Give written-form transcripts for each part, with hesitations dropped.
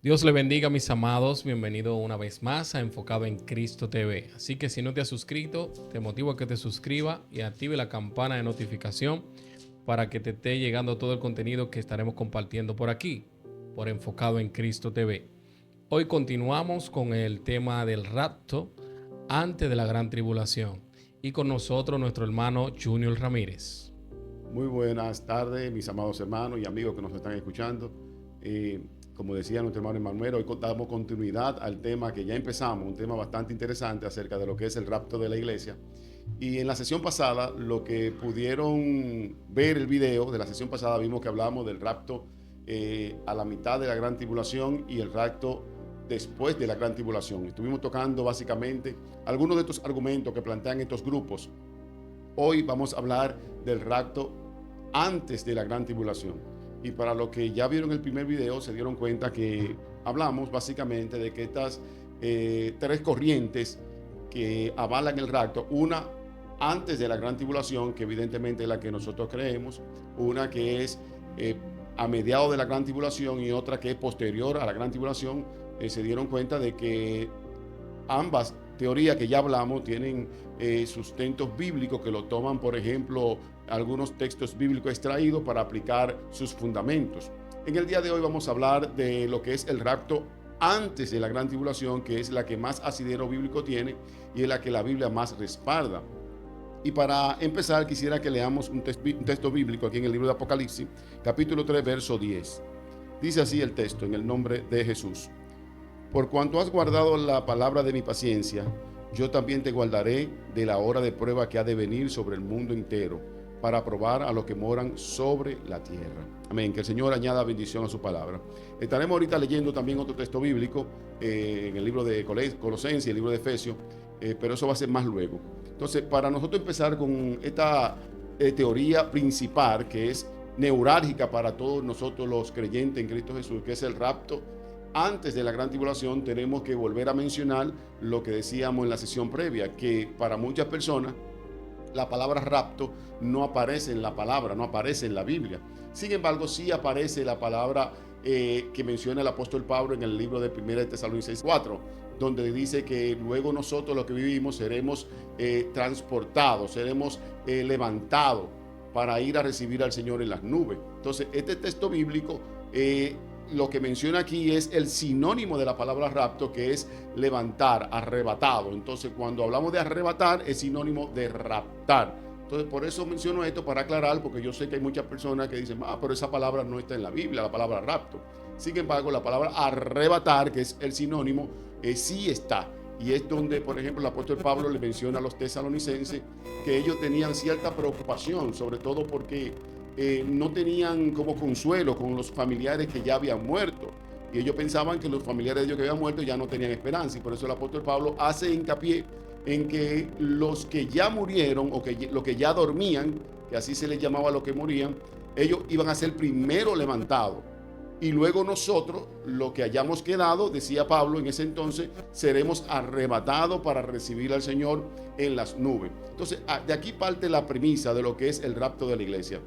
Dios le bendiga, mis amados. Bienvenido una vez más a Enfocado en Cristo TV. Así que si no te has suscrito, te motivo a que te suscribas y active la campana de notificación para que te esté llegando todo el contenido que estaremos compartiendo por aquí, por Enfocado en Cristo TV. Hoy continuamos con el tema del rapto antes de la gran tribulación y con nosotros nuestro hermano Junior Ramírez. Muy buenas tardes, mis amados hermanos y amigos que nos están escuchando. Como decía nuestro hermano Emanuel, hoy damos continuidad al tema que ya empezamos, un tema bastante interesante acerca de lo que es el rapto de la iglesia. Y en la sesión pasada, lo que pudieron ver el video de la sesión pasada, vimos que hablamos del rapto a la mitad de la gran tribulación y el rapto después de la gran tribulación. Estuvimos tocando básicamente algunos de estos argumentos que plantean estos grupos. Hoy vamos a hablar del rapto antes de la gran tribulación. Y para los que ya vieron el primer video, se dieron cuenta que hablamos básicamente de que estas tres corrientes que avalan el rapto, una antes de la gran tribulación, que evidentemente es la que nosotros creemos, una que es a mediados de la gran tribulación y otra que es posterior a la gran tribulación, se dieron cuenta de que ambas teorías que ya hablamos tienen sustentos bíblicos que lo toman, por ejemplo, algunos textos bíblicos extraídos para aplicar sus fundamentos. En el día de hoy vamos a hablar de lo que es el rapto antes de la gran tribulación, que es la que más asidero bíblico tiene y es la que la Biblia más respalda. Y para empezar quisiera que leamos un texto bíblico aquí en el libro de Apocalipsis, capítulo 3, verso 10. Dice así el texto, en el nombre de Jesús. Por cuanto has guardado la palabra de mi paciencia, yo también te guardaré de la hora de prueba que ha de venir sobre el mundo entero, para probar a los que moran sobre la tierra. Amén. Que el Señor añada bendición a su palabra. Estaremos ahorita leyendo también otro texto bíblico en el libro de Colosenses y el libro de Efesios, pero eso va a ser más luego. Entonces, para nosotros empezar con esta teoría principal que es neurálgica para todos nosotros los creyentes en Cristo Jesús, que es el rapto antes de la gran tribulación, tenemos que volver a mencionar lo que decíamos en la sesión previa, que para muchas personas la palabra rapto no aparece en la palabra, no aparece en la Biblia. Sin embargo, sí aparece la palabra que menciona el apóstol Pablo en el libro de 1 de Tesalonicenses 4, donde dice que luego nosotros los que vivimos seremos transportados, seremos levantados para ir a recibir al Señor en las nubes. Entonces, este texto bíblico lo que menciona aquí es el sinónimo de la palabra rapto, que es levantar, arrebatado. Entonces, cuando hablamos de arrebatar, es sinónimo de raptar. Entonces, por eso menciono esto para aclarar, porque yo sé que hay muchas personas que dicen, pero esa palabra no está en la Biblia, la palabra rapto. Sin embargo, la palabra arrebatar, que es el sinónimo, sí está. Y es donde, por ejemplo, el apóstol Pablo le menciona a los tesalonicenses que ellos tenían cierta preocupación, sobre todo porque no tenían como consuelo con los familiares que ya habían muerto. Y ellos pensaban que los familiares de ellos que habían muerto ya no tenían esperanza. Y por eso el apóstol Pablo hace hincapié en que los que ya murieron o que los que ya dormían, que así se les llamaba a los que morían, ellos iban a ser primero levantados. Y luego nosotros, los que hayamos quedado, decía Pablo en ese entonces, seremos arrebatados para recibir al Señor en las nubes. Entonces, de aquí parte la premisa de lo que es el rapto de la iglesia.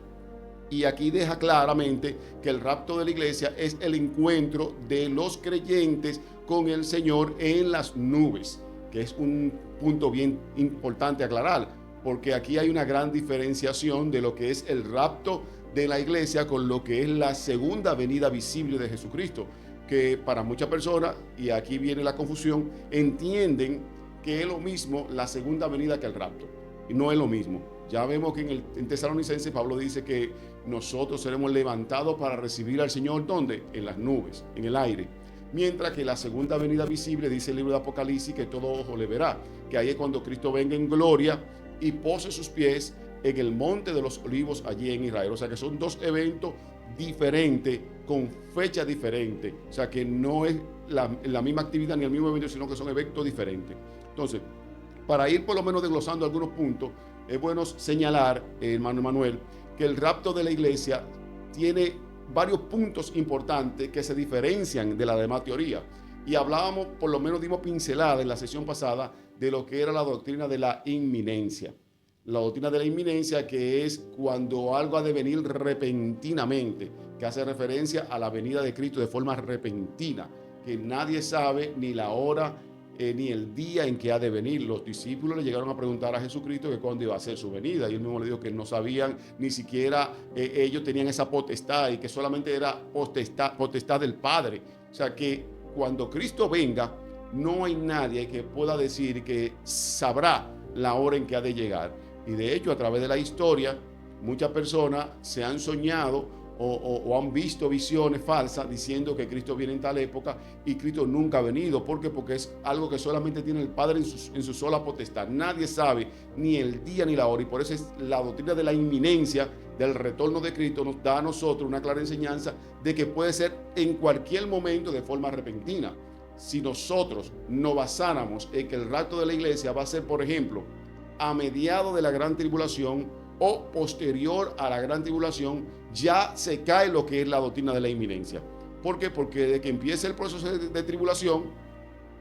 Y aquí deja claramente que el rapto de la iglesia es el encuentro de los creyentes con el Señor en las nubes, que es un punto bien importante aclarar, porque aquí hay una gran diferenciación de lo que es el rapto de la iglesia con lo que es la segunda venida visible de Jesucristo, que para muchas personas, y aquí viene la confusión, entienden que es lo mismo la segunda venida que el rapto, y no es lo mismo. Ya vemos que en Tesalonicenses Pablo dice que nosotros seremos levantados para recibir al Señor, ¿dónde? En las nubes, en el aire. Mientras que la segunda venida visible, dice el libro de Apocalipsis, que todo ojo le verá, que ahí es cuando Cristo venga en gloria y pose sus pies en el monte de los olivos allí en Israel. O sea que son dos eventos diferentes, con fecha diferente. O sea que no es la misma actividad ni el mismo evento, sino que son eventos diferentes. Entonces, para ir por lo menos desglosando algunos puntos, es bueno señalar, hermano Manuel, que el rapto de la iglesia tiene varios puntos importantes que se diferencian de la demás teoría. Y hablábamos, por lo menos dimos pincelada en la sesión pasada, de lo que era la doctrina de la inminencia. La doctrina de la inminencia, que es cuando algo ha de venir repentinamente, que hace referencia a la venida de Cristo de forma repentina. que nadie sabe ni la hora ni el día en que ha de venir. Los discípulos le llegaron a preguntar a Jesucristo que cuándo iba a ser su venida, y él mismo le dijo que no sabían, ni siquiera ellos tenían esa potestad, y que solamente era potestad del Padre. O sea que cuando Cristo venga, no hay nadie que pueda decir que sabrá la hora en que ha de llegar. Y de hecho, a través de la historia, muchas personas se han soñado o han visto visiones falsas diciendo que Cristo viene en tal época, y Cristo nunca ha venido. ¿Por qué? Porque es algo que solamente tiene el Padre en su sola potestad. Nadie sabe ni el día ni la hora, y por eso es la doctrina de la inminencia del retorno de Cristo nos da a nosotros una clara enseñanza de que puede ser en cualquier momento de forma repentina. Si nosotros nos basáramos en que el rapto de la iglesia va a ser, por ejemplo, a mediados de la gran tribulación o posterior a la gran tribulación, ya se cae lo que es la doctrina de la inminencia. ¿Por qué? Porque desde que empiece el proceso de tribulación,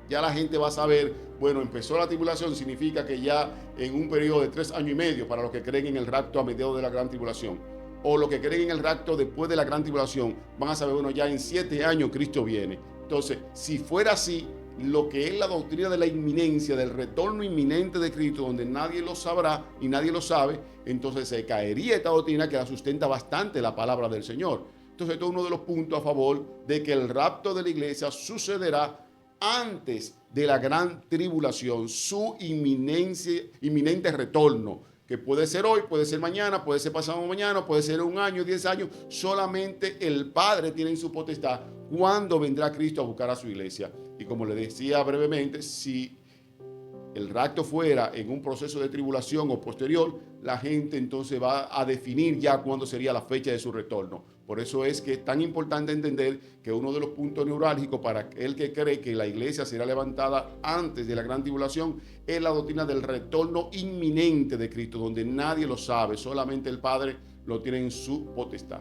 ya la gente va a saber, bueno, empezó la tribulación, significa que ya en un periodo de 3 años y medio, para los que creen en el rapto a mediados de la gran tribulación, o los que creen en el rapto después de la gran tribulación, van a saber, bueno, ya en 7 años Cristo viene. Entonces, si fuera así, lo que es la doctrina de la inminencia, del retorno inminente de Cristo, donde nadie lo sabrá y nadie lo sabe, entonces se caería esta doctrina que la sustenta bastante la palabra del Señor. Entonces, esto es uno de los puntos a favor de que el rapto de la iglesia sucederá antes de la gran tribulación, su inminente retorno, que puede ser hoy, puede ser mañana, puede ser pasado mañana, puede ser 1 año, 10 años. Solamente el Padre tiene en su potestad cuándo vendrá Cristo a buscar a su iglesia. Y como le decía brevemente, si el rapto fuera en un proceso de tribulación o posterior, la gente entonces va a definir ya cuándo sería la fecha de su retorno. Por eso es que es tan importante entender que uno de los puntos neurálgicos para el que cree que la iglesia será levantada antes de la gran tribulación es la doctrina del retorno inminente de Cristo, donde nadie lo sabe, solamente el Padre lo tiene en su potestad.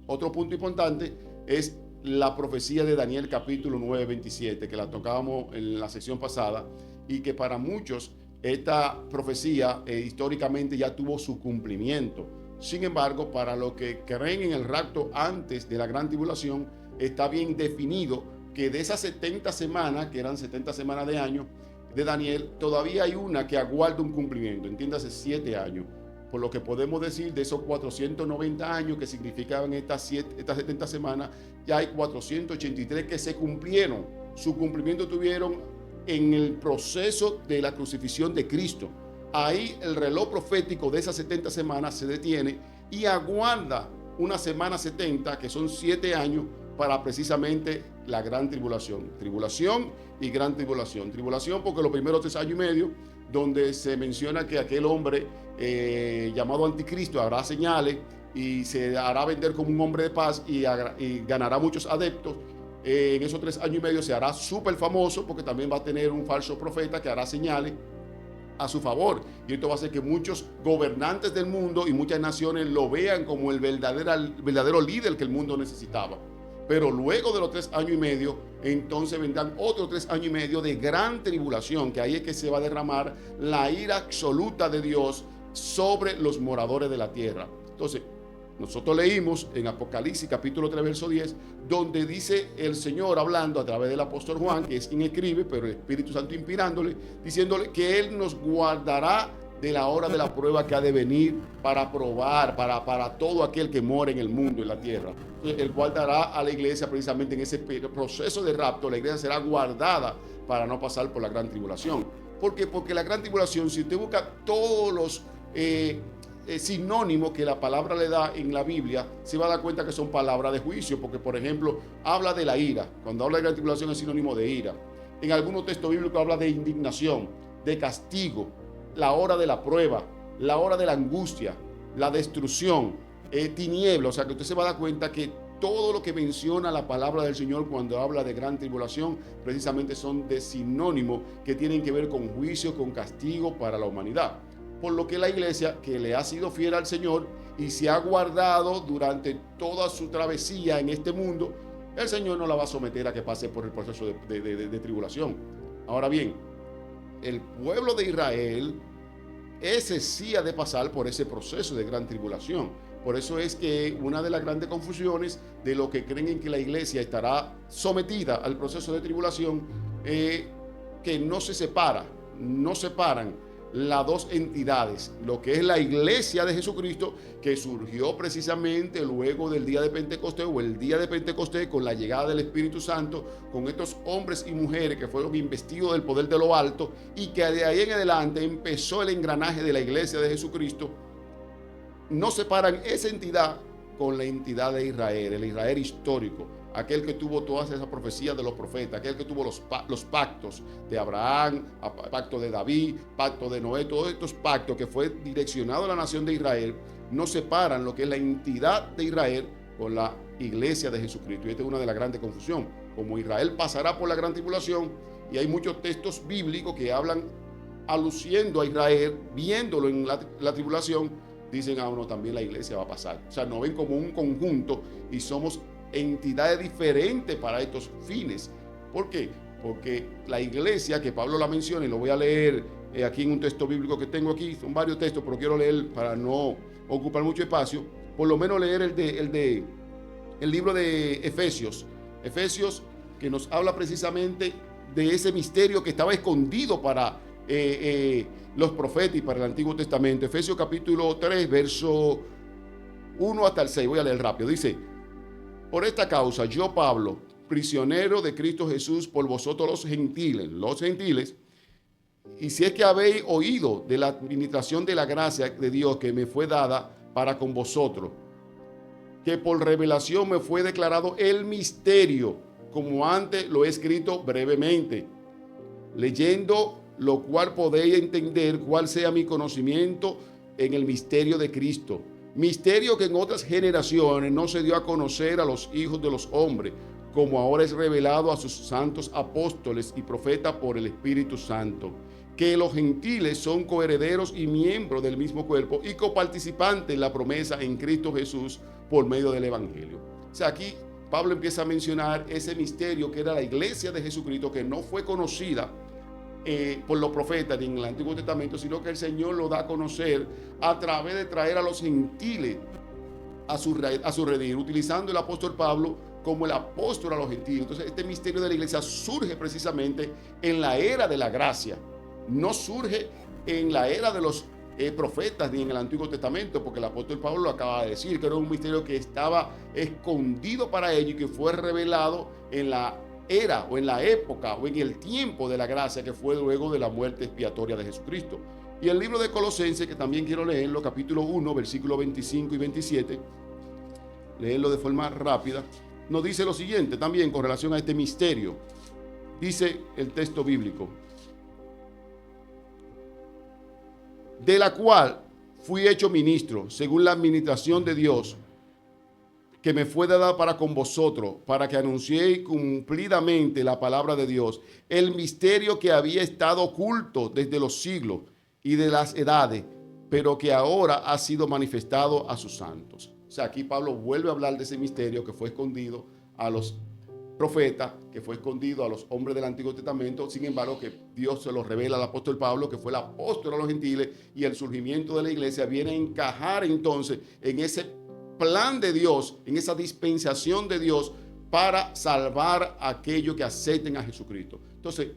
Otro punto importante es la profecía de Daniel capítulo 9, 27, que la tocábamos en la sección pasada, y que para muchos esta profecía históricamente ya tuvo su cumplimiento. Sin embargo, para los que creen en el rapto antes de la gran tribulación, está bien definido que de esas 70 semanas, que eran 70 semanas de año de Daniel, todavía hay una que aguarda un cumplimiento, entiéndase 7 años. Por lo que podemos decir de esos 490 años que significaban estas 70 semanas, ya hay 483 que se cumplieron. Su cumplimiento tuvieron en el proceso de la crucifixión de Cristo. Ahí el reloj profético de esas 70 semanas se detiene y aguarda una semana 70, que son 7 años, para precisamente la gran tribulación. Tribulación y gran tribulación. Tribulación porque los primeros 3 años y medio, donde se menciona que aquel hombre llamado anticristo hará señales y se hará vender como un hombre de paz y ganará muchos adeptos. En esos 3 años y medio se hará súper famoso porque también va a tener un falso profeta que hará señales a su favor, y esto va a hacer que muchos gobernantes del mundo y muchas naciones lo vean como el verdadero líder que el mundo necesitaba. Pero luego de los 3 años y medio, entonces vendrán otros 3 años y medio de gran tribulación, que ahí es que se va a derramar la ira absoluta de Dios sobre los moradores de la tierra. Entonces, nosotros leímos en Apocalipsis capítulo 3, verso 10, donde dice el Señor hablando a través del apóstol Juan, que es quien escribe, pero el Espíritu Santo inspirándole, diciéndole que Él nos guardará de la hora de la prueba que ha de venir para probar, para todo aquel que mora en el mundo, en la tierra. Entonces, Él guardará a la iglesia precisamente en ese proceso de rapto. La iglesia será guardada para no pasar por la gran tribulación. ¿Por qué? Porque la gran tribulación, si usted busca todos los sinónimos que la palabra le da en la Biblia, se va a dar cuenta que son palabras de juicio, porque por ejemplo habla de la ira. Cuando habla de gran tribulación es sinónimo de ira. En algunos textos bíblicos habla de indignación, de castigo, la hora de la prueba, la hora de la angustia, la destrucción, tiniebla. O sea que usted se va a dar cuenta que todo lo que menciona la palabra del Señor cuando habla de gran tribulación precisamente son de sinónimos que tienen que ver con juicio, con castigo para la humanidad. Por lo que la iglesia, que le ha sido fiel al Señor y se ha guardado durante toda su travesía en este mundo, el Señor no la va a someter a que pase por el proceso de tribulación. Ahora bien, el pueblo de Israel, ese sí ha de pasar por ese proceso de gran tribulación. Por eso es que una de las grandes confusiones de los que creen en que la iglesia estará sometida al proceso de tribulación, que no separan las dos entidades, lo que es la iglesia de Jesucristo, que surgió precisamente luego del día de Pentecostés, o el día de Pentecostés, con la llegada del Espíritu Santo, con estos hombres y mujeres que fueron investidos del poder de lo alto, y que de ahí en adelante empezó el engranaje de la iglesia de Jesucristo. No separan esa entidad con la entidad de Israel, el Israel histórico, aquel que tuvo todas esas profecías de los profetas, aquel que tuvo los pactos de Abraham, pacto de David, pacto de Noé, todos estos pactos que fue direccionado a la nación de Israel. No separan lo que es la entidad de Israel con la iglesia de Jesucristo. Y esta es una de las grandes confusiones. Como Israel pasará por la gran tribulación, y hay muchos textos bíblicos que hablan aluciendo a Israel, viéndolo en la tribulación, dicen, no, también la iglesia va a pasar. O sea, nos ven como un conjunto y somos entidades diferentes para estos fines. ¿Por qué? Porque la iglesia, que Pablo la menciona, y lo voy a leer aquí en un texto bíblico que tengo aquí, son varios textos, pero quiero leer para no ocupar mucho espacio, por lo menos leer el libro de Efesios, que nos habla precisamente de ese misterio que estaba escondido para los profetas y para el Antiguo Testamento. Efesios capítulo 3, verso 1 hasta el 6, voy a leer rápido. Dice: por esta causa yo, Pablo, prisionero de Cristo Jesús por vosotros los gentiles, y si es que habéis oído de la administración de la gracia de Dios que me fue dada para con vosotros, que por revelación me fue declarado el misterio, como antes lo he escrito brevemente, leyendo lo cual podéis entender cuál sea mi conocimiento en el misterio de Cristo. Misterio que en otras generaciones no se dio a conocer a los hijos de los hombres, como ahora es revelado a sus santos apóstoles y profetas por el Espíritu Santo, que los gentiles son coherederos y miembros del mismo cuerpo y coparticipantes en la promesa en Cristo Jesús por medio del Evangelio. O sea, aquí Pablo empieza a mencionar ese misterio que era la iglesia de Jesucristo, que no fue conocida por los profetas ni en el Antiguo Testamento, sino que el Señor lo da a conocer a través de traer a los gentiles a su redil, utilizando el apóstol Pablo como el apóstol a los gentiles. Entonces, este misterio de la iglesia surge precisamente en la era de la gracia, no surge en la era de los profetas ni en el Antiguo Testamento, porque el apóstol Pablo lo acaba de decir, que era un misterio que estaba escondido para ellos y que fue revelado en la era o en la época o en el tiempo de la gracia, que fue luego de la muerte expiatoria de Jesucristo. Y el libro de Colosenses, que también quiero leerlo, capítulo 1, versículos 25 y 27, leerlo de forma rápida, nos dice lo siguiente también con relación a este misterio. Dice el texto bíblico: de la cual fui hecho ministro según la administración de Dios, que me fue dada para con vosotros, para que anunciéis cumplidamente la palabra de Dios, el misterio que había estado oculto desde los siglos y de las edades, pero que ahora ha sido manifestado a sus santos. O sea, aquí Pablo vuelve a hablar de ese misterio que fue escondido a los profetas, que fue escondido a los hombres del Antiguo Testamento. Sin embargo, que Dios se lo revela al apóstol Pablo, que fue el apóstol a los gentiles, y el surgimiento de la iglesia viene a encajar entonces en ese plan de Dios, en esa dispensación de Dios para salvar a aquellos que acepten a Jesucristo. Entonces,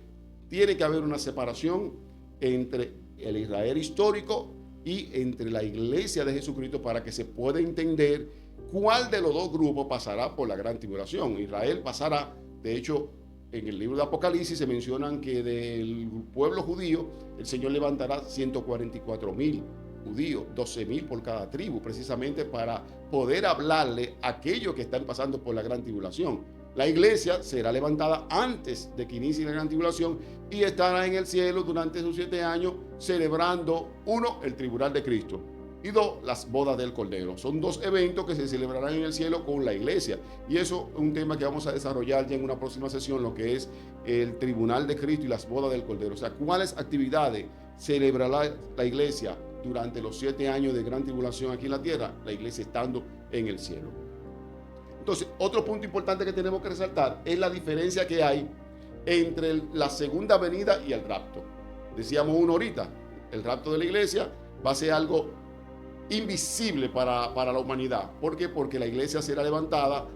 tiene que haber una separación entre el Israel histórico y entre la iglesia de Jesucristo para que se pueda entender cuál de los dos grupos pasará por la gran tribulación. Israel pasará, de hecho, en el libro de Apocalipsis se mencionan que del pueblo judío el Señor levantará 144,000 judíos, 12,000 por cada tribu, precisamente para poder hablarle a aquellos que están pasando por la gran tribulación. La iglesia será levantada antes de que inicie la gran tribulación y estará en el cielo durante esos 7 años celebrando, 1, el tribunal de Cristo, y 2, las bodas del Cordero. Son 2 eventos que se celebrarán en el cielo con la iglesia, y eso es un tema que vamos a desarrollar ya en una próxima sesión, lo que es el tribunal de Cristo y las bodas del Cordero. O sea, cuáles actividades celebrará la iglesia durante los 7 años de gran tribulación aquí en la tierra, la iglesia estando en el cielo. Entonces, otro punto importante que tenemos que resaltar es la diferencia que hay entre la segunda venida y el rapto. Decíamos uno ahorita, el rapto de la iglesia va a ser algo invisible para la humanidad. ¿Por qué? Porque la iglesia será levantada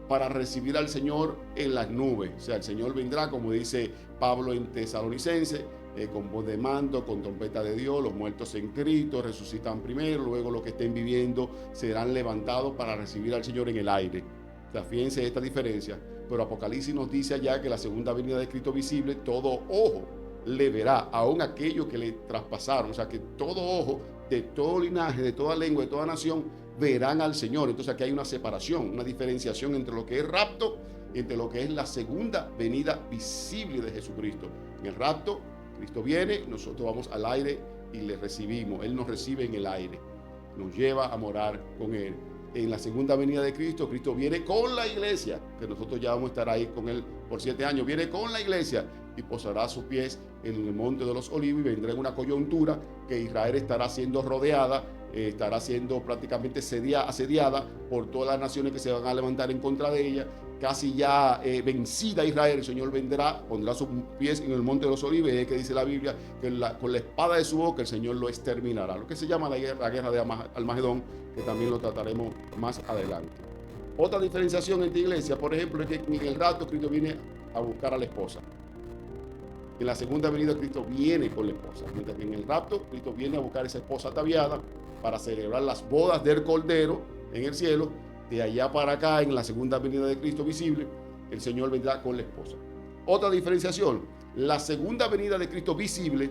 para recibir al Señor en las nubes. O sea, el Señor vendrá, como dice Pablo en Tesalonicense, con voz de mando, con trompeta de Dios. Los muertos en Cristo resucitan primero, luego los que estén viviendo serán levantados para recibir al Señor en el aire. O sea, fíjense esta diferencia. Pero Apocalipsis nos dice allá que la segunda venida de Cristo visible, todo ojo le verá, aún aquellos que le traspasaron. O sea, que todo ojo de todo linaje, de toda lengua, de toda nación, verán al Señor. Entonces aquí hay una separación, una diferenciación entre lo que es rapto y entre lo que es la segunda venida visible de Jesucristo. En el rapto, Cristo viene, nosotros vamos al aire y le recibimos. Él nos recibe en el aire, nos lleva a morar con Él. En la segunda venida de Cristo, Cristo viene con la iglesia, que nosotros ya vamos a estar ahí con Él por 7 años. Viene con la iglesia y posará sus pies en el monte de los olivos y vendrá en una coyuntura que Israel estará siendo rodeada, estará siendo prácticamente asediada por todas las naciones que se van a levantar en contra de ella. Casi ya vencida Israel, el Señor vendrá, pondrá sus pies en el monte de los olivos, y es que dice la Biblia que con la espada de su boca el Señor lo exterminará. Lo que se llama la guerra de Almagedón, que también lo trataremos más adelante. Otra diferenciación entre iglesia, por ejemplo, es que en el rapto Cristo viene a buscar a la esposa. En la segunda venida Cristo viene con la esposa, mientras que en el rapto Cristo viene a buscar a esa esposa ataviada para celebrar las bodas del Cordero en el cielo. De allá para acá, en la segunda venida de Cristo visible, el Señor vendrá con la esposa. Otra diferenciación, la segunda venida de Cristo visible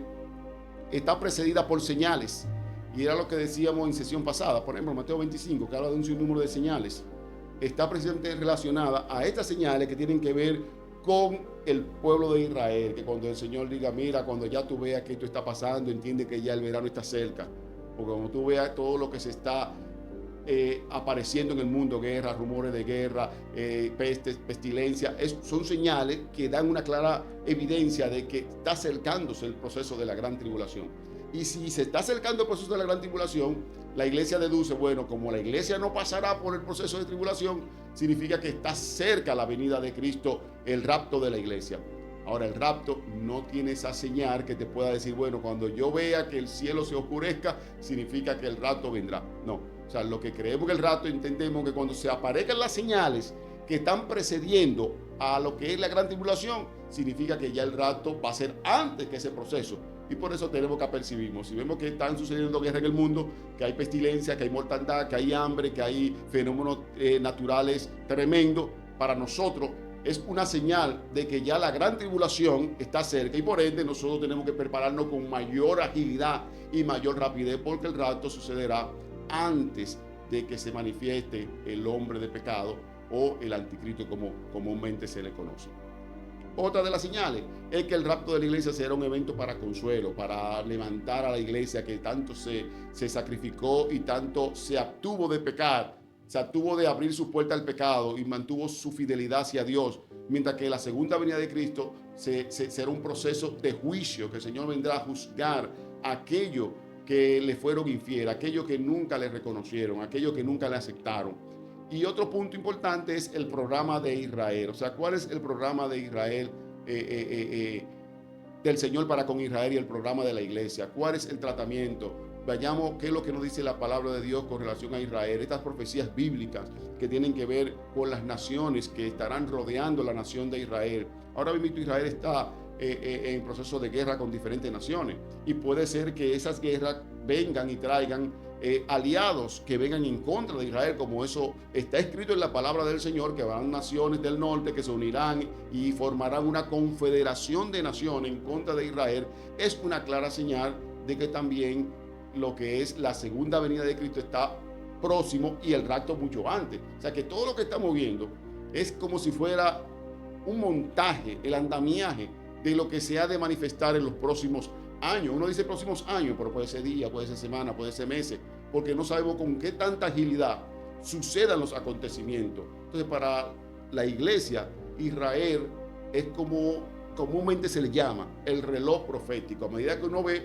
está precedida por señales. Y era lo que decíamos en sesión pasada. Por ejemplo, Mateo 25, que habla de un sinnúmero de señales, está precisamente relacionada a estas señales que tienen que ver con el pueblo de Israel. Que cuando el Señor diga, mira, cuando ya tú veas que esto está pasando, entiende que ya el verano está cerca. Porque cuando tú veas todo lo que se está apareciendo en el mundo, guerra, rumores de guerra, pestes, pestilencia, son señales que dan una clara evidencia de que está acercándose el proceso de la gran tribulación. Y si se está acercando el proceso de la gran tribulación, la iglesia deduce, bueno, como la iglesia no pasará por el proceso de tribulación, significa que está cerca la venida de Cristo, el rapto de la iglesia. Ahora, el rapto no tiene esa señal que te pueda decir, bueno, cuando yo vea que el cielo se oscurezca, significa que el rapto vendrá. No. O sea, lo que creemos que el rapto, entendemos que cuando se aparezcan las señales que están precediendo a lo que es la gran tribulación, significa que ya el rapto va a ser antes que ese proceso. Y por eso tenemos que apercibirnos. Si vemos que están sucediendo guerras en el mundo, que hay pestilencia, que hay mortandad, que hay hambre, que hay fenómenos naturales tremendos, para nosotros es una señal de que ya la gran tribulación está cerca, y por ende nosotros tenemos que prepararnos con mayor agilidad y mayor rapidez, porque el rapto sucederá antes de que se manifieste el hombre de pecado o el anticristo, como comúnmente se le conoce. Otra de las señales es que el rapto de la iglesia será un evento para consuelo, para levantar a la iglesia que tanto se sacrificó y tanto se abstuvo de pecar, se abstuvo de abrir su puerta al pecado y mantuvo su fidelidad hacia Dios, mientras que la segunda venida de Cristo será un proceso de juicio, que el Señor vendrá a juzgar aquello que le fueron infieles, aquellos que nunca le reconocieron, aquellos que nunca le aceptaron. Y otro punto importante es el programa de Israel. O sea, ¿cuál es el programa de Israel, del Señor para con Israel, y el programa de la iglesia? ¿Cuál es el tratamiento? Vayamos, ¿qué es lo que nos dice la palabra de Dios con relación a Israel? Estas profecías bíblicas que tienen que ver con las naciones que estarán rodeando la nación de Israel. Ahora mismo Israel está en proceso de guerra con diferentes naciones, y puede ser que esas guerras vengan y traigan aliados que vengan en contra de Israel, como eso está escrito en la palabra del Señor, que habrán naciones del norte que se unirán y formarán una confederación de naciones en contra de Israel. Es una clara señal de que también lo que es la segunda venida de Cristo está próximo, y el rapto mucho antes. O sea, que todo lo que estamos viendo es como si fuera un montaje, el andamiaje de lo que se ha de manifestar en los próximos años. Uno dice próximos años, pero puede ser día, puede ser semana, puede ser meses, porque no sabemos con qué tanta agilidad sucedan los acontecimientos. Entonces, para la iglesia, Israel es como comúnmente se le llama el reloj profético. A medida que uno ve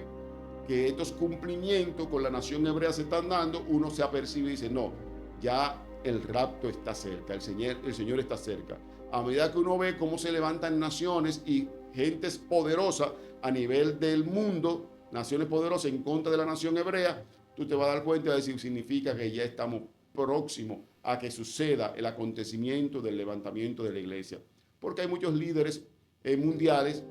que estos cumplimientos con la nación hebrea se están dando, uno se apercibe y dice, no, ya el rapto está cerca, el Señor está cerca. A medida que uno ve cómo se levantan naciones y gentes poderosas a nivel del mundo, naciones poderosas en contra de la nación hebrea, tú te vas a dar cuenta de si significa que ya estamos próximos a que suceda el acontecimiento del levantamiento de la iglesia. Porque hay muchos líderes mundiales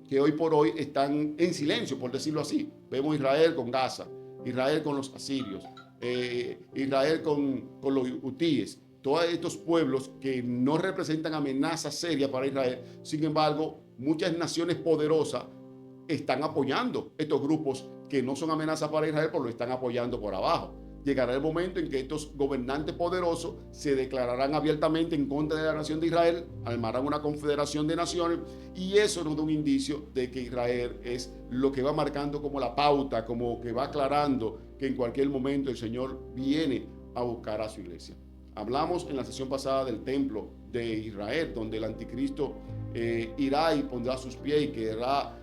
que hoy por hoy están en silencio, por decirlo así. Vemos Israel con Gaza, Israel con los asirios, Israel con los hutíes, todos estos pueblos que no representan amenaza seria para Israel. Sin embargo, muchas naciones poderosas están apoyando estos grupos que no son amenaza para Israel, pero lo están apoyando por abajo. Llegará el momento en que estos gobernantes poderosos se declararán abiertamente en contra de la nación de Israel, armarán una confederación de naciones, y eso nos da un indicio de que Israel es lo que va marcando como la pauta, como que va aclarando que en cualquier momento el Señor viene a buscar a su iglesia. Hablamos en la sesión pasada del templo de Israel, donde el anticristo irá y pondrá sus pies y querrá,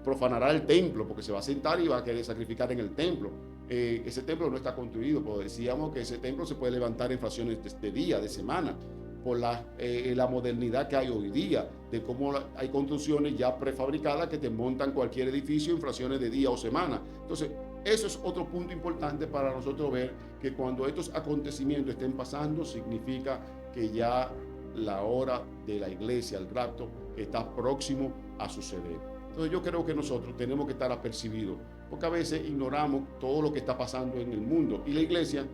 profanará el templo, porque se va a sentar y va a querer sacrificar en el templo. Ese templo no está construido, pero decíamos que ese templo se puede levantar en fracciones de día, de semana, por la modernidad que hay hoy día, de cómo hay construcciones ya prefabricadas que te montan cualquier edificio en fracciones de día o semana. Entonces, eso es otro punto importante para nosotros ver, que cuando estos acontecimientos estén pasando, significa que ya la hora de la iglesia, el rapto, está próximo a suceder. Entonces yo creo que nosotros tenemos que estar apercibidos, porque a veces ignoramos todo lo que está pasando en el mundo, y la iglesia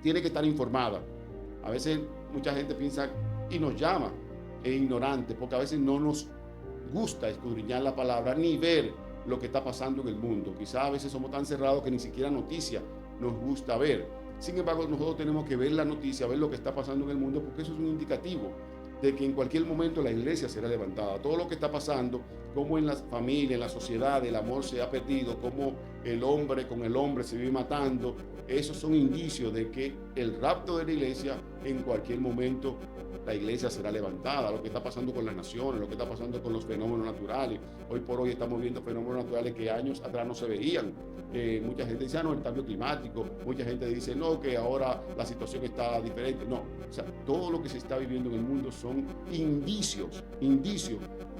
tiene que estar informada. A veces mucha gente piensa y nos llama ignorantes, porque a veces no nos gusta escudriñar la palabra ni ver lo que está pasando en el mundo. Quizás a veces somos tan cerrados que ni siquiera noticias nos gusta ver. Sin embargo, nosotros tenemos que ver la noticia, ver lo que está pasando en el mundo, porque eso es un indicativo de que en cualquier momento la iglesia será levantada. Todo lo que está pasando, como en las familias, en la sociedad, el amor se ha perdido, como el hombre con el hombre se vive matando, esos son indicios de que el rapto de la iglesia, en cualquier momento la iglesia será levantada. Lo que está pasando con las naciones, lo que está pasando con los fenómenos naturales. Hoy por hoy estamos viendo fenómenos naturales que años atrás no se veían. Mucha gente dice, no, el cambio climático. Mucha gente dice, no, que ahora la situación está diferente. No, o sea, todo lo que se está viviendo en el mundo son indicios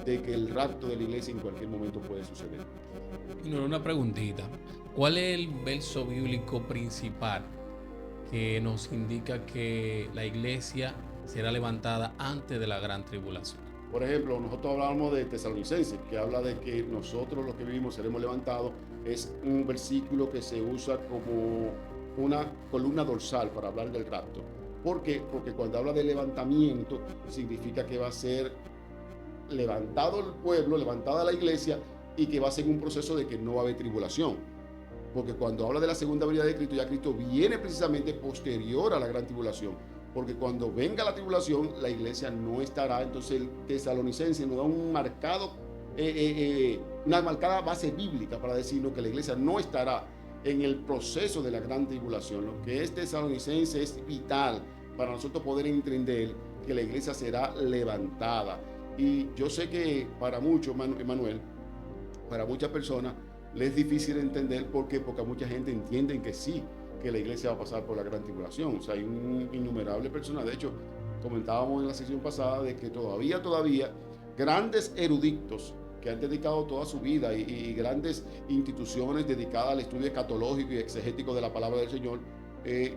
de que el rapto de la iglesia en cualquier momento puede suceder. No, una preguntita. ¿Cuál es el verso bíblico principal que nos indica que la iglesia será levantada antes de la gran tribulación? Por ejemplo, nosotros hablamos de Tesalonicenses, que habla de que nosotros los que vivimos seremos levantados. Es un versículo que se usa como una columna dorsal para hablar del rapto. ¿Por qué? Porque cuando habla de levantamiento, significa que va a ser levantado el pueblo, levantada la iglesia, y que va a ser un proceso de que no va a haber tribulación. Porque cuando habla de la segunda venida de Cristo, ya Cristo viene precisamente posterior a la gran tribulación. Porque cuando venga la tribulación, la iglesia no estará. Entonces el Tesalonicense nos da una marcada base bíblica para decirnos que la iglesia no estará en el proceso de la gran tribulación. Lo que es Tesalonicense es vital para nosotros poder entender que la iglesia será levantada. Y yo sé que para muchos, Emanuel, para muchas personas les es difícil entender. ¿Por qué? Porque mucha gente entiende que sí, que la iglesia va a pasar por la gran tribulación. O sea, hay un innumerable personas. De hecho, comentábamos en la sesión pasada de que todavía grandes eruditos que han dedicado toda su vida y grandes instituciones dedicadas al estudio escatológico y exegético de la palabra del Señor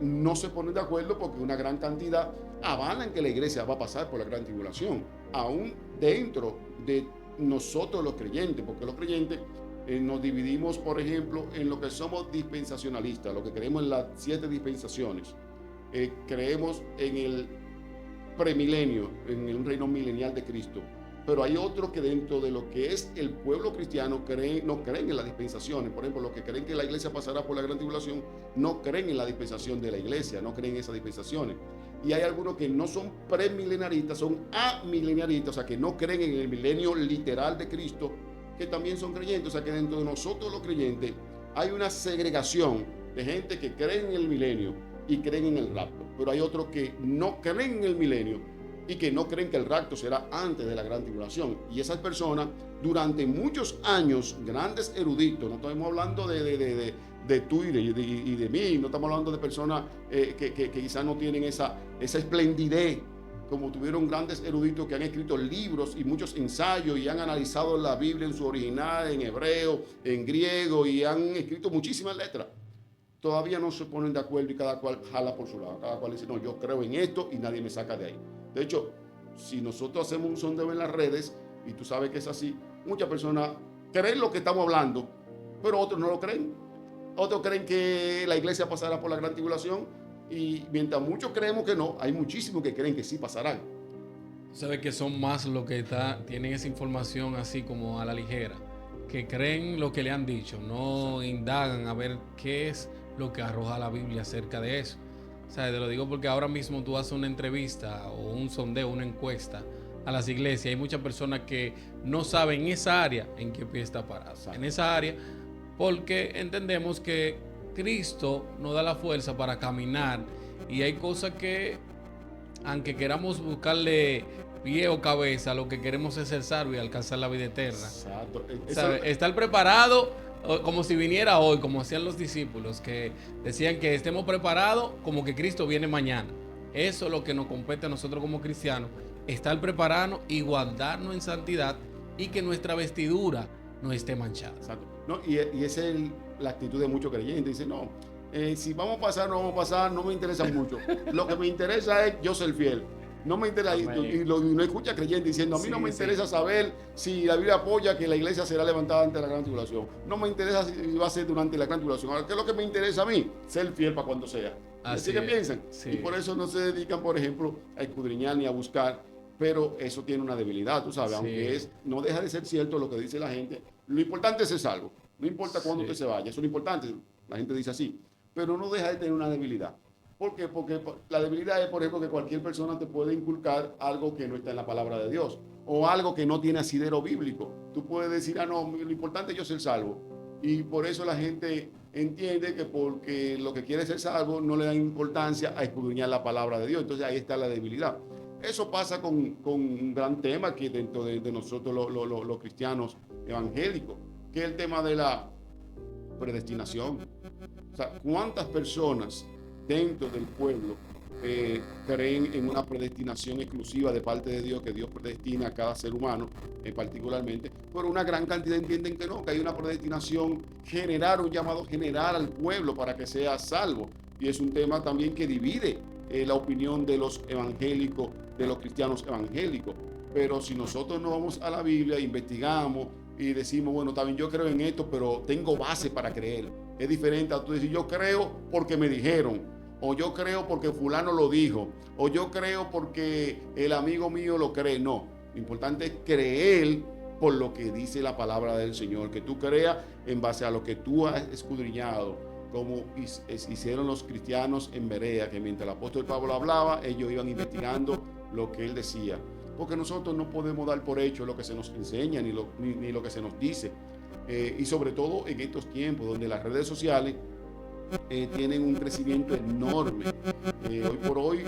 no se ponen de acuerdo, porque una gran cantidad avalan que la iglesia va a pasar por la gran tribulación, aún dentro de nosotros los creyentes, porque los creyentes nos dividimos, por ejemplo, en lo que somos dispensacionalistas, lo que creemos en las 7 dispensaciones. Creemos en el premilenio, en un reino milenial de Cristo. Pero hay otros que dentro de lo que es el pueblo cristiano no creen en las dispensaciones. Por ejemplo, los que creen que la iglesia pasará por la gran tribulación no creen en la dispensación de la iglesia, no creen en esas dispensaciones. Y hay algunos que no son premilenaristas, son amileniaristas, o sea, que no creen en el milenio literal de Cristo, que también son creyentes. O sea, que dentro de nosotros los creyentes hay una segregación de gente que creen en el milenio y creen en el rapto. Pero hay otros que no creen en el milenio y que no creen que el rapto será antes de la gran tribulación. Y esas personas, durante muchos años, grandes eruditos, no estamos hablando de tú y de mí, no estamos hablando de personas que quizás no tienen esa esplendidez como tuvieron grandes eruditos que han escrito libros y muchos ensayos y han analizado la Biblia en su original, en hebreo, en griego, y han escrito muchísimas letras, todavía no se ponen de acuerdo y cada cual jala por su lado. Cada cual dice, no, yo creo en esto y nadie me saca de ahí. De hecho, si nosotros hacemos un sondeo en las redes, y tú sabes que es así, muchas personas creen lo que estamos hablando, pero otros no lo creen. Otros creen que la iglesia pasará por la gran tribulación, y mientras muchos creemos que no, hay muchísimos que creen que sí pasarán. Sabes que son más los que tienen esa información así como a la ligera, que creen lo que le han dicho, no indagan a ver qué es lo que arroja la Biblia acerca de eso. O sea, te lo digo porque ahora mismo tú haces una entrevista o un sondeo, una encuesta a las iglesias, hay muchas personas que no saben en esa área en qué pie está parado. En esa área, porque entendemos que Cristo nos da la fuerza para caminar, y hay cosas que, aunque queramos buscarle pie o cabeza, lo que queremos es ser salvo y alcanzar la vida eterna. Exacto. Estar preparado como si viniera hoy, como hacían los discípulos, que decían que estemos preparados como que Cristo viene mañana. Eso es lo que nos compete a nosotros como cristianos, estar preparados y guardarnos en santidad, y que nuestra vestidura no esté manchada. Exacto. No, y esa es la actitud de muchos creyentes. Dicen, no, si vamos a pasar, no vamos a pasar, no me interesa mucho. Lo que me interesa es yo ser fiel. No me interesa, y no escucha creyente diciendo, a mí no me interesa saber si la Biblia apoya que la iglesia será levantada ante la gran tribulación. No me interesa si va a ser durante la gran tribulación. Ahora, ¿qué es lo que me interesa a mí? Ser fiel para cuando sea. Así que piensan. Sí. Y por eso no se dedican, por ejemplo, a escudriñar ni a buscar. Pero eso tiene una debilidad, tú sabes, aunque no deja de ser cierto lo que dice la gente. Lo importante es ser salvo. No importa cuándo usted se vaya, eso es lo importante. La gente dice así. Pero no deja de tener una debilidad. ¿Por qué? Porque la debilidad es, por ejemplo, que cualquier persona te puede inculcar algo que no está en la palabra de Dios, o algo que no tiene asidero bíblico. Tú puedes decir, no, lo importante es yo ser salvo. Y por eso la gente entiende que porque lo que quiere es ser salvo, no le dan importancia a escudriñar la palabra de Dios. Entonces ahí está la debilidad. Eso pasa con un gran tema que dentro de nosotros los cristianos evangélicos, que es el tema de la predestinación. O sea, ¿cuántas personas dentro del pueblo creen en una predestinación exclusiva de parte de Dios, que Dios predestina a cada ser humano particularmente? Pero una gran cantidad entienden que no, que hay una predestinación general, un llamado general al pueblo para que sea salvo. Y es un tema también que divide la opinión de los evangélicos, de los cristianos evangélicos. Pero si nosotros no vamos a la Biblia, investigamos y decimos, bueno, también yo creo en esto, pero tengo base para creer. Es diferente a tú decir, yo creo porque me dijeron, o yo creo porque fulano lo dijo, o yo creo porque el amigo mío lo cree. No, lo importante es creer por lo que dice la palabra del Señor, que tú creas en base a lo que tú has escudriñado, como hicieron los cristianos en Berea, que mientras el apóstol Pablo hablaba, ellos iban investigando lo que él decía. Porque nosotros no podemos dar por hecho lo que se nos enseña, ni lo que se nos dice. Y sobre todo en estos tiempos donde las redes sociales tienen un crecimiento enorme. Hoy por hoy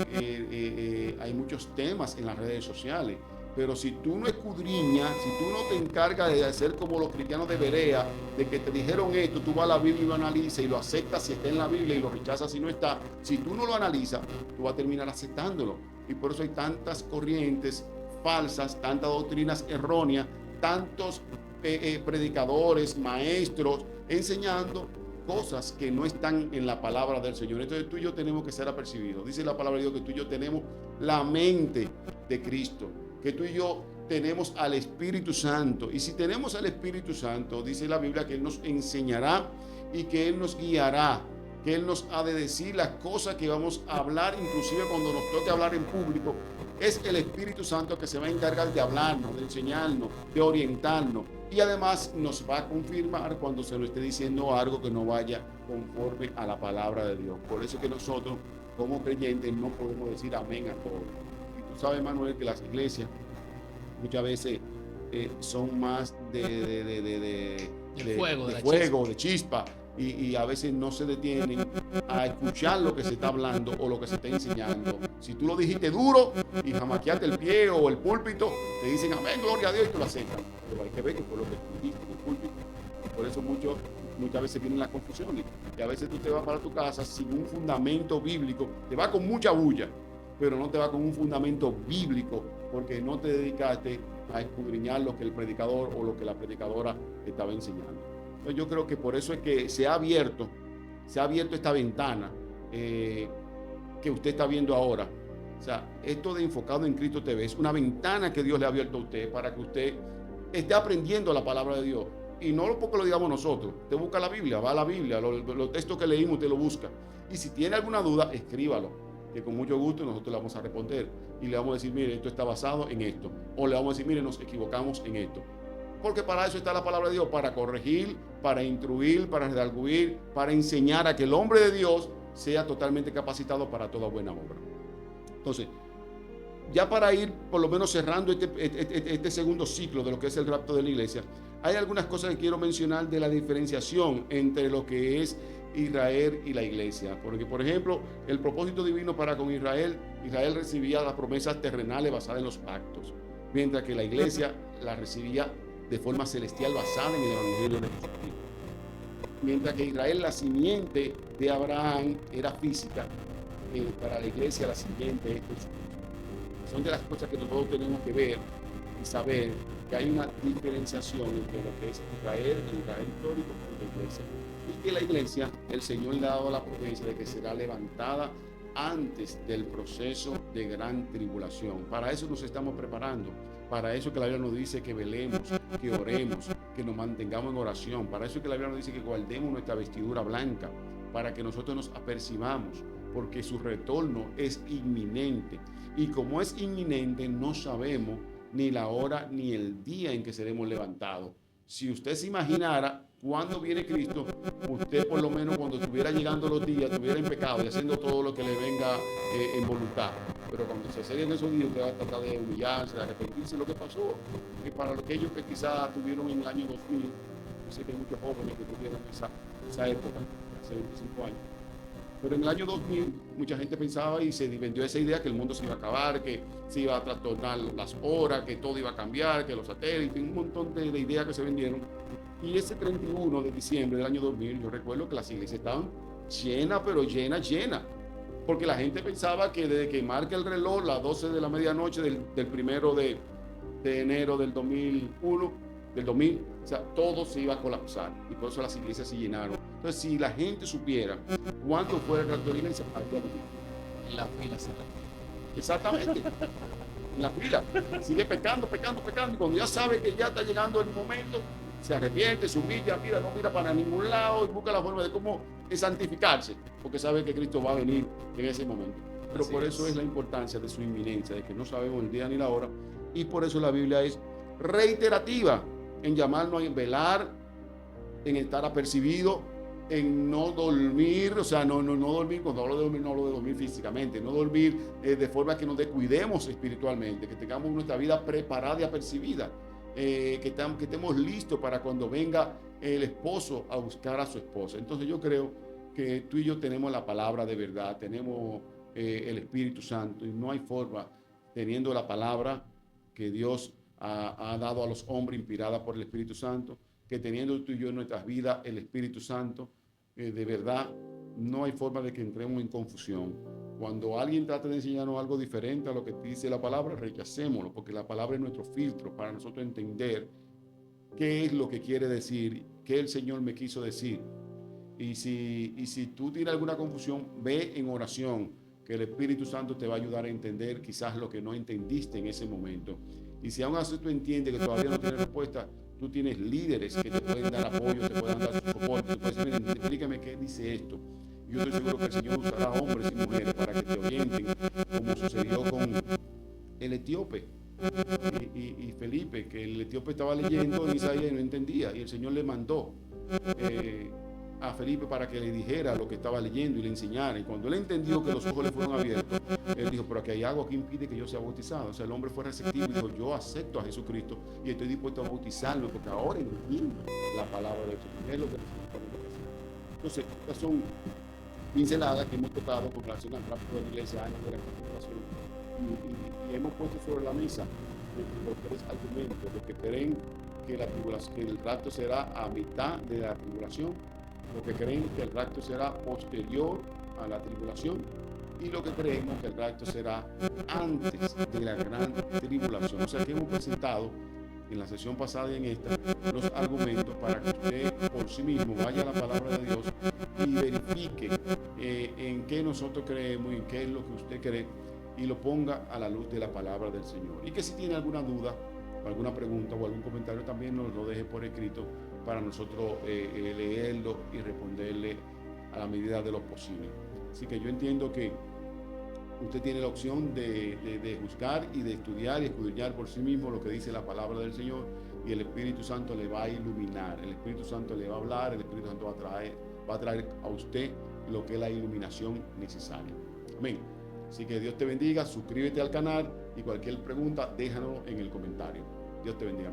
hay muchos temas en las redes sociales. Pero si tú no escudriñas, si tú no te encargas de hacer como los cristianos de Berea, de que te dijeron esto, tú vas a la Biblia y lo analizas y lo aceptas si está en la Biblia y lo rechazas si no está. Si tú no lo analizas, tú vas a terminar aceptándolo. Y por eso hay tantas corrientes falsas, tantas doctrinas erróneas, tantos predicadores, maestros, enseñando cosas que no están en la palabra del Señor. Entonces tú y yo tenemos que ser apercibidos. Dice la palabra de Dios que tú y yo tenemos la mente de Cristo, que tú y yo tenemos al Espíritu Santo. Y si tenemos al Espíritu Santo, dice la Biblia que Él nos enseñará y que Él nos guiará, que Él nos ha de decir las cosas que vamos a hablar, inclusive cuando nos toque hablar en público. Es el Espíritu Santo que se va a encargar de hablarnos, de enseñarnos, de orientarnos. Y además nos va a confirmar cuando se nos esté diciendo algo que no vaya conforme a la palabra de Dios. Por eso es que nosotros, como creyentes, no podemos decir amén a todo. Y tú sabes, Manuel, que las iglesias muchas veces son más de fuego, de chispa. Y a veces no se detienen a escuchar lo que se está hablando o lo que se está enseñando. Si tú lo dijiste duro y jamaqueaste el pie o el púlpito, te dicen amén, gloria a Dios, y tú lo aceptas. Pero hay que ver que fue lo que tú dijiste en el púlpito. Por eso muchas veces vienen las confusiones. Y a veces tú te vas para tu casa sin un fundamento bíblico, te vas con mucha bulla. pero no te va con un fundamento bíblico, porque no te dedicaste a escudriñar lo que el predicador o lo que la predicadora estaba enseñando. Entonces yo creo que por eso es que se ha abierto esta ventana que usted está viendo ahora. O sea, esto de Enfocado en Cristo TV es una ventana que Dios le ha abierto a usted para que usted esté aprendiendo la palabra de Dios. Y no porque lo digamos nosotros. Usted busca la Biblia, va a la Biblia, los textos que leímos usted lo busca. Y si tiene alguna duda, escríbalo, que con mucho gusto nosotros le vamos a responder. Y le vamos a decir, mire, esto está basado en esto. O le vamos a decir, mire, nos equivocamos en esto. Porque para eso está la palabra de Dios, para corregir, para instruir, para redarguir, para enseñar a que el hombre de Dios sea totalmente capacitado para toda buena obra. Entonces, ya para ir por lo menos cerrando este segundo ciclo de lo que es el rapto de la iglesia, hay algunas cosas que quiero mencionar de la diferenciación entre lo que es Israel y la iglesia. Porque, por ejemplo, el propósito divino para con Israel recibía las promesas terrenales basadas en los pactos, mientras que la iglesia la recibía de forma celestial basada en el Evangelio de Jesucristo. Mientras que Israel, la simiente de Abraham era física, para la iglesia la simiente es Jesucristo. Son de las cosas que nosotros tenemos que ver y saber que hay una diferenciación entre lo que es Israel, el Israel histórico, y la iglesia. Y que la iglesia, el Señor le ha dado la promesa de que será levantada antes del proceso de gran tribulación. Para eso nos estamos preparando. Para eso que la Biblia nos dice que velemos, que oremos, que nos mantengamos en oración. Para eso que la Biblia nos dice que guardemos nuestra vestidura blanca, para que nosotros nos apercibamos, porque su retorno es inminente. Y como es inminente, no sabemos ni la hora ni el día en que seremos levantados. Si usted se imaginara cuándo viene Cristo, usted por lo menos cuando estuviera llegando los días, estuviera en pecado y haciendo todo lo que le venga en voluntad. Pero cuando se acerquen esos días, usted va a tratar de humillarse, de arrepentirse de lo que pasó. Que para aquellos que quizás tuvieron en el año 2000, yo sé que hay muchos jóvenes que tuvieron esa época, hace 25 años. Pero en el año 2000 mucha gente pensaba y se vendió esa idea que el mundo se iba a acabar, que se iba a trastornar las horas, que todo iba a cambiar, que los satélites, un montón de ideas que se vendieron. Y ese 31 de diciembre del año 2000, yo recuerdo que las iglesias estaban llenas, pero llenas. Porque la gente pensaba que desde que marca el reloj, las 12 de la medianoche del primero de enero del 2000, o sea, todo se iba a colapsar. Y por eso las iglesias se llenaron. Entonces, si la gente supiera cuánto fue el rapto de la iglesia, en la fila se exactamente. En la fila. Sigue pecando. Y cuando ya sabe que ya está llegando el momento, se arrepiente, se humilla, no mira para ningún lado y busca la forma de cómo santificarse, porque sabe que Cristo va a venir en ese momento. Pero así por eso es la importancia de su inminencia, de que no sabemos el día ni la hora. Y por eso la Biblia es reiterativa en llamarnos a velar, en estar apercibido, en no dormir, o sea, no dormir, cuando hablo de dormir, no hablo de dormir físicamente, no dormir de forma que nos descuidemos espiritualmente, que tengamos nuestra vida preparada y apercibida, que estemos listos para cuando venga el esposo a buscar a su esposa. Entonces yo creo que tú y yo tenemos la palabra de verdad, tenemos el Espíritu Santo, y no hay forma, teniendo la palabra que Dios ha dado a los hombres inspirada por el Espíritu Santo, que teniendo tú y yo en nuestras vidas el Espíritu Santo, de verdad no hay forma de que entremos en confusión. Cuando alguien trata de enseñarnos algo diferente a lo que dice la palabra, rechacémoslo, porque la palabra es nuestro filtro para nosotros entender qué es lo que quiere decir, qué el Señor me quiso decir. Y si tú tienes alguna confusión, ve en oración, que el Espíritu Santo te va a ayudar a entender quizás lo que no entendiste en ese momento. Y si aún así tú entiendes que todavía no tienes respuesta, tú tienes líderes que te pueden dar apoyo, te pueden dar soporte, te pueden decir, explícame qué dice esto. Yo estoy seguro que el Señor usará hombres y mujeres para que te orienten, como sucedió con el etíope y Felipe, que el etíope estaba leyendo en Isaías y no entendía, y el Señor le mandó a Felipe para que le dijera lo que estaba leyendo y le enseñara. Y cuando él entendió que los ojos le fueron abiertos, él dijo, pero aquí hay algo que impide que yo sea bautizado. O sea, el hombre fue receptivo y dijo, yo acepto a Jesucristo y estoy dispuesto a bautizarme porque ahora entiendo la palabra de Dios. Es lo que necesitamos hacer. Entonces, estas son pinceladas que hemos tocado con relación al rapto de la iglesia años de la contemplación. Y hemos puesto sobre la mesa los tres argumentos: los que creen que el rapto será a mitad de la tribulación, los que creen que el rapto será posterior a la tribulación, y lo que creemos que el rapto será antes de la gran tribulación. O sea que hemos presentado en la sesión pasada y en esta los argumentos para que usted por sí mismo vaya a la palabra de Dios y verifique en qué nosotros creemos y en qué es lo que usted cree y lo ponga a la luz de la palabra del Señor. Y que si tiene alguna duda, alguna pregunta o algún comentario, también nos lo deje por escrito para nosotros leerlo y responderle a la medida de lo posible. Así que yo entiendo que usted tiene la opción de juzgar y de estudiar y escudriñar por sí mismo lo que dice la palabra del Señor, y el Espíritu Santo le va a iluminar, el Espíritu Santo le va a hablar, el Espíritu Santo va a traer a usted lo que es la iluminación necesaria. Amén. Así que Dios te bendiga, suscríbete al canal y cualquier pregunta déjanos en el comentario. Dios te bendiga.